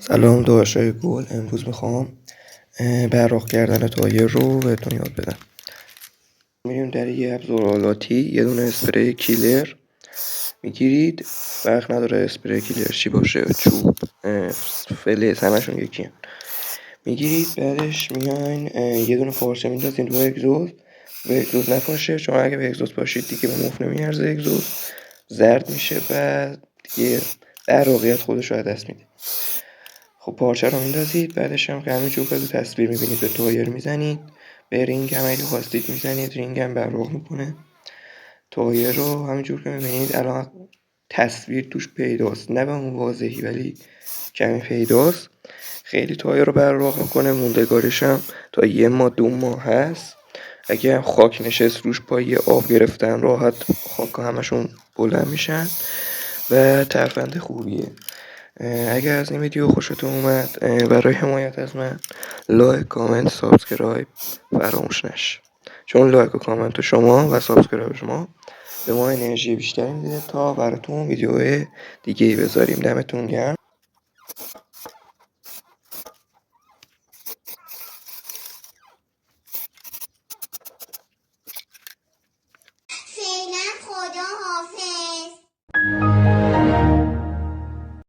سلام داداشای گل. امروز میخوام براق کردن تایر رو بهتون یاد بدم. میریم در یه ابزار آلاتی یه دونه اسپری کیلر میگیرید. فرق نداره اسپری کیلر چی باشه، چوب، فلز، همشون یکی هم. میگیرید بعدش میاین یه دونه پارچه میندازین رو اگزوز و اگزوز نپاشه، چون اگه به اگزوز پاشید دیگه به مفت نمیارزه، اگزوز زرد میشه و دیگه براقیت خودش رو از دست میده. خب پارچه رو میندازید، بعدش هم که همینجور که تصویر میبینید به تایر میزنید، به رینگ هم اگه خواستید میزنید، رینگ هم براق میکنه. تایر رو همینجور که میبینید الان تصویر توش پیداست، نه به اون واضحی ولی کمی پیداست. خیلی تایر رو براق میکنه، موندگارش هم تا 1 ماه 2 ماه هست. اگه خاک نشست روش پای آب گرفتن راحت خاک همشون بلند میشن و ترفند خوبیه. اگر از این ویدیو خوشتون اومد برای حمایت از من لایک، کامنت، سابسکرایب فراموش نشه، چون لایک و کامنت شما و سابسکرایب شما به ما انرژی بیشتری میده تا براتون ویدیو دیگه ای بذاریم. دمتون گرم.